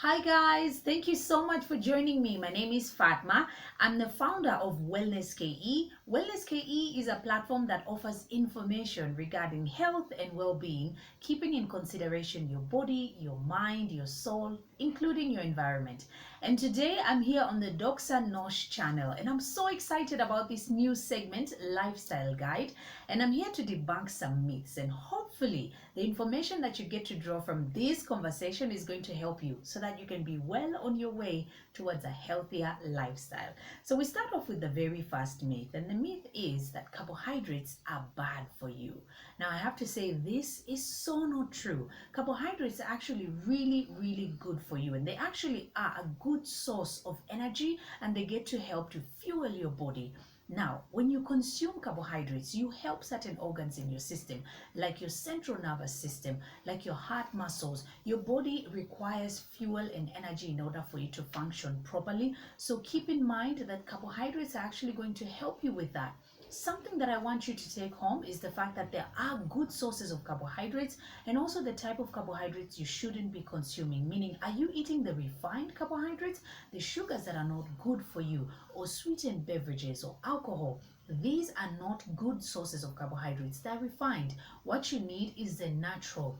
Hi guys, thank you so much for joining me. My name is Fatma. I'm the founder of WellnessKE. WellnessKE is a platform that offers information regarding health and well-being, keeping in consideration your body, your mind, your soul, including your environment. And today I'm here on the DOXA NOSH channel, and I'm so excited about this new segment, Lifestyle Guide. And I'm here to debunk some myths, and hopefully the information that you get to draw from this conversation is going to help you so that you can be well on your way towards a healthier lifestyle. So we start off with the very first myth, and the myth is that carbohydrates are bad for you. Now I have to say this is so not true. Carbohydrates are actually really good for you, and they actually are a good source of energy, and they get to help to fuel your body. Now, when you consume carbohydrates, you help certain organs in your system, like your central nervous system, like your heart muscles. Your body requires fuel and energy in order for it to function properly. So keep in mind that carbohydrates are actually going to help you with that. Something that I want you to take home is the fact that there are good sources of carbohydrates, and also the type of carbohydrates you shouldn't be consuming. Meaning, are you eating the refined carbohydrates, the sugars that are not good for you, or sweetened beverages or alcohol? These are not good sources of carbohydrates. They're refined. What you need is the natural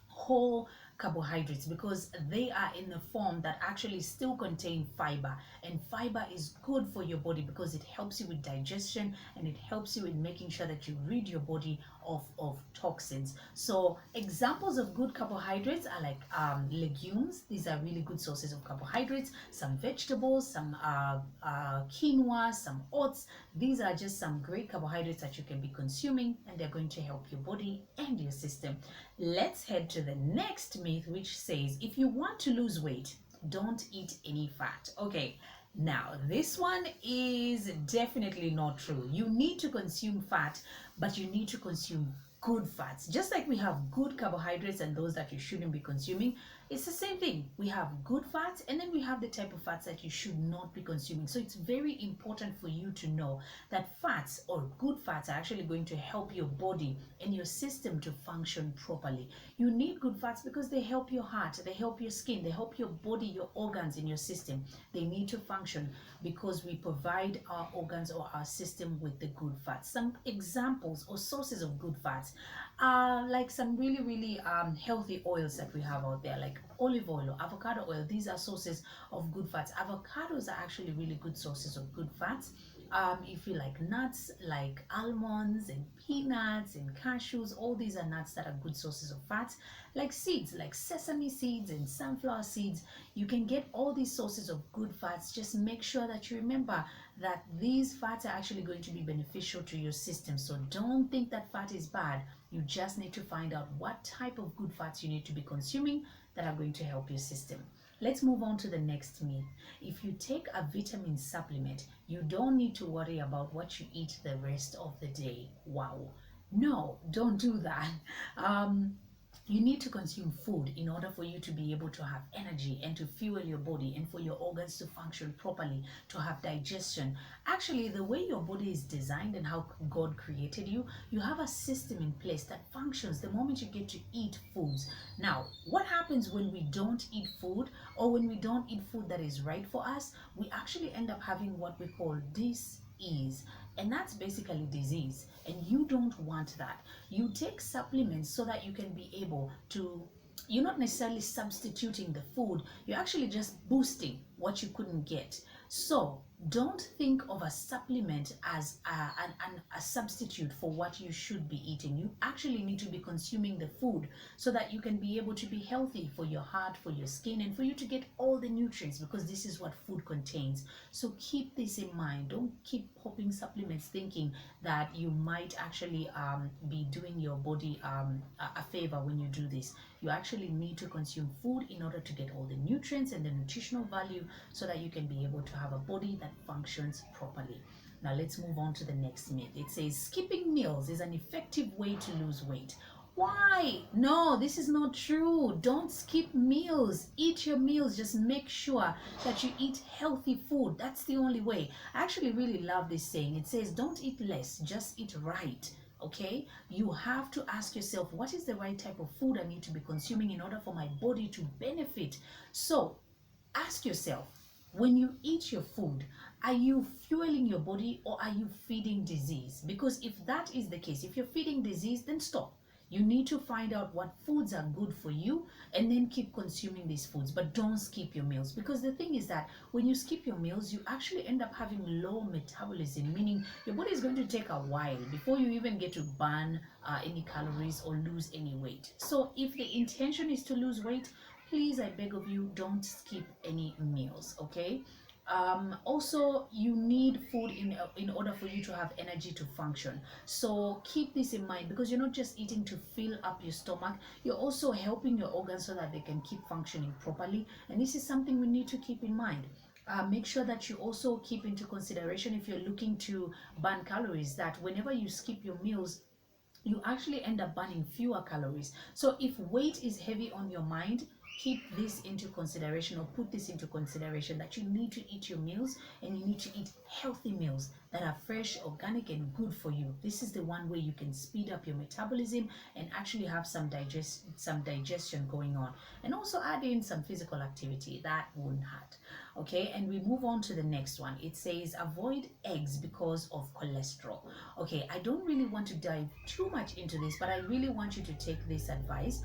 whole carbohydrates, because they are in a form that actually still contain fiber, and fiber is good for your body because it helps you with digestion, and it helps you in making sure that you rid your body of toxins. So examples of good carbohydrates are like legumes. These are really good sources of carbohydrates. Some vegetables, some quinoa, some oats. These are just some great carbohydrates that you can be consuming, and they're going to help your body and your system. Let's head to the next myth, which says if you want to lose weight, don't eat any fat. Okay, now this one is definitely not true. You need to consume fat, but you need to consume good fats. Just like we have good carbohydrates and those that you shouldn't be consuming, it's the same thing. We have good fats, and then we have the type of fats that you should not be consuming. So it's very important for you to know that fats, or good fats, are actually going to help your body and your system to function properly. You need good fats because they help your heart, they help your skin, they help your body, your organs in your system. They need to function because we provide our organs or our system with the good fats. Some examples or sources of good fats are like some really healthy oils that we have out there, like olive oil or avocado oil. These are sources of good fats. Avocados are actually really good sources of good fats. If you like nuts, like almonds and peanuts and cashews, all these are nuts that are good sources of fats. Like seeds, like sesame seeds and sunflower seeds, you can get all these sources of good fats. Just make sure that you remember that these fats are actually going to be beneficial to your system. So don't think that fat is bad. You just need to find out what type of good fats you need to be consuming that are going to help your system. Let's move on to the next myth. If you take a vitamin supplement, you don't need to worry about what you eat the rest of the day. Wow. No, don't do that. You need to consume food in order for you to be able to have energy and to fuel your body, and for your organs to function properly, to have digestion. Actually, the way your body is designed and how God created you, you have a system in place that functions the moment you get to eat foods. Now, what happens when we don't eat food, or when we don't eat food that is right for us? We actually end up having what we call dis-ease, and that's basically disease, and you don't want that. You take supplements so that you can be able to, you're not necessarily substituting the food, you're actually just boosting what you couldn't get. So don't think of a supplement as a substitute for what you should be eating. You actually need to be consuming the food so that you can be able to be healthy for your heart, for your skin, and for you to get all the nutrients, because this is what food contains. So keep this in mind. Don't keep popping supplements thinking that you might actually be doing your body a favor when you do this. You actually need to consume food in order to get all the nutrients and the nutritional value so that you can be able to have a body that functions properly. Now let's move on to the next myth. It says skipping meals is an effective way to lose weight. Why? No, this is not true. Don't skip meals. Eat your meals. Just make sure that you eat healthy food. That's the only way. I actually really love this saying. It says, don't eat less, just eat right. Okay, you have to ask yourself, what is the right type of food I need to be consuming in order for my body to benefit? So ask yourself, when you eat your food, are you fueling your body or are you feeding disease? Because if that is the case, if you're feeding disease, then stop. You need to find out what foods are good for you and then keep consuming these foods, but don't skip your meals. Because the thing is that when you skip your meals, you actually end up having low metabolism, meaning your body is going to take a while before you even get to burn any calories or lose any weight. So if the intention is to lose weight, please, I beg of you, don't skip any meals. Okay, also you need food in order for you to have energy to function. So keep this in mind, because you're not just eating to fill up your stomach, you're also helping your organs so that they can keep functioning properly, and this is something we need to keep in mind. Make sure that you also keep into consideration, if you're looking to burn calories, that whenever you skip your meals, you actually end up burning fewer calories. So if weight is heavy on your mind, keep this into consideration, or put this into consideration, that you need to eat your meals, and you need to eat healthy meals that are fresh, organic, and good for you. This is the one way you can speed up your metabolism and actually have some digestion going on, and also add in some physical activity. That won't hurt. Okay, and we move on to the next one. It says avoid eggs because of cholesterol. Okay, I don't really want to dive too much into this, but I really want you to take this advice.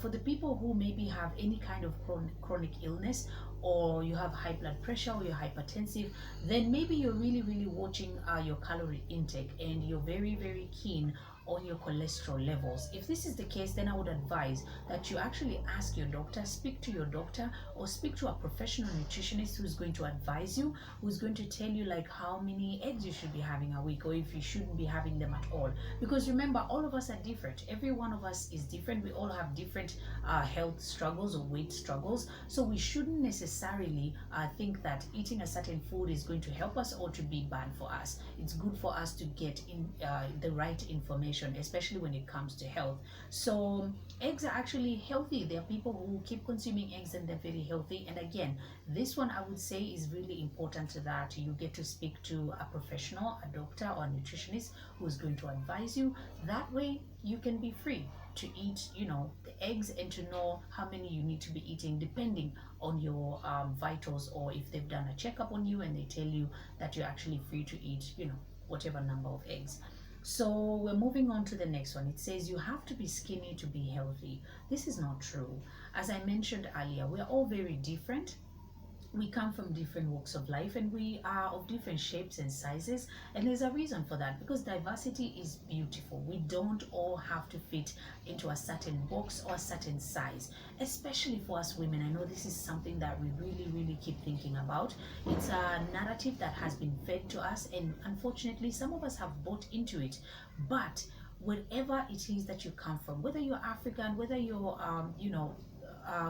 For the people who maybe have any kind of chronic illness, or you have high blood pressure, or you're hypertensive, then maybe you're really watching your calorie intake, and you're very keen on your cholesterol levels. If this is the case, then I would advise that you actually ask your doctor, speak to your doctor, or speak to a professional nutritionist who's going to advise you, who's going to tell you like how many eggs you should be having a week, or if you shouldn't be having them at all. Because remember, all of us are different. Every one of us is different. We all have different health struggles or weight struggles. So we shouldn't necessarily think that eating a certain food is going to help us or to be bad for us. It's good for us to get in the right information, especially when it comes to health. So eggs are actually healthy. There are people who keep consuming eggs and they're very healthy. And again, this one I would say is really important, that you get to speak to a professional, a doctor or a nutritionist, who is going to advise you. That way you can be free to eat, the eggs, and to know how many you need to be eating depending on your vitals, or if they've done a checkup on you and they tell you that you're actually free to eat, whatever number of eggs. So we're moving on to the next one. It says you have to be skinny to be healthy. This is not true. As I mentioned earlier, we're all very different. We come from different walks of life, and we are of different shapes and sizes, and there's a reason for that, because diversity is beautiful. We don't all have to fit into a certain box or a certain size, especially for us women. I know this is something that we really keep thinking about. It's a narrative that has been fed to us, and unfortunately some of us have bought into it. But wherever it is that you come from, whether you're African, whether you're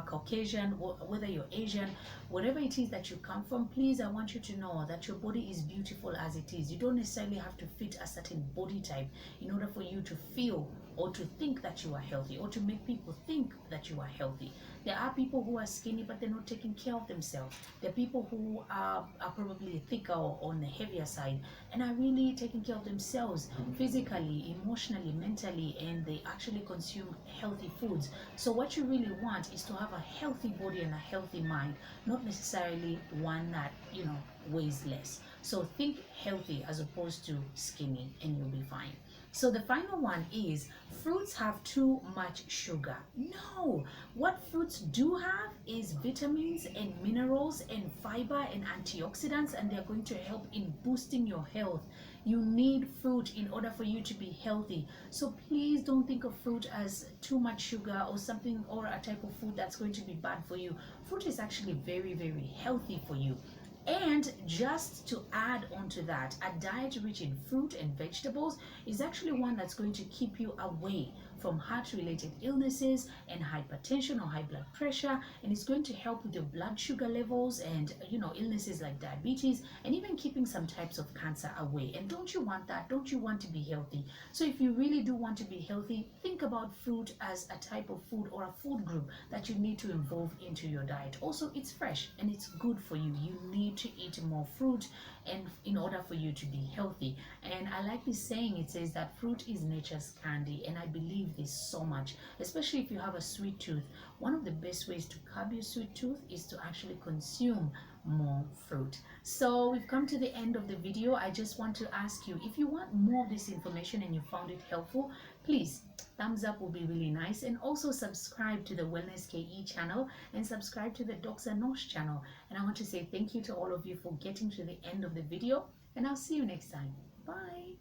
Caucasian, whether you're Asian, whatever it is that you come from, please, I want you to know that your body is beautiful as it is. You don't necessarily have to fit a certain body type in order for you to feel or to think that you are healthy, or to make people think that you are healthy. There are people who are skinny but they're not taking care of themselves. There are people who are probably thicker or on the heavier side and are really taking care of themselves physically, emotionally, mentally, and they actually consume healthy foods. So what you really want is to have a healthy body and a healthy mind, not necessarily one that weighs less. So think healthy as opposed to skinny, and you'll be fine. So the final one is fruits have too much sugar. No, what fruits do have is vitamins and minerals and fiber and antioxidants, and they're going to help in boosting your health. You need fruit in order for you to be healthy. So please don't think of fruit as too much sugar or something, or a type of food that's going to be bad for you. Fruit is actually very healthy for you. And just to add on to that, a diet rich in fruit and vegetables is actually one that's going to keep you away from heart-related illnesses and hypertension or high blood pressure, and it's going to help with your blood sugar levels and illnesses like diabetes, and even keeping some types of cancer away. And don't you want that? Don't you want to be healthy? So if you really do want to be healthy, think about fruit as a type of food or a food group that you need to involve into your diet. Also, it's fresh and it's good for you. You need to eat more fruit and in order for you to be healthy. And I like this saying. It says that fruit is nature's candy, and I believe this so much, especially if you have a sweet tooth. One of the best ways to curb your sweet tooth is to actually consume more fruit. So we've come to the end of the video. I just want to ask you, if you want more of this information and you found it helpful, please thumbs up will be really nice, and also subscribe to the WellnessKE channel and subscribe to the DOXA NOSH channel. And I want to say thank you to all of you for getting to the end of the video, and I'll see you next time. Bye.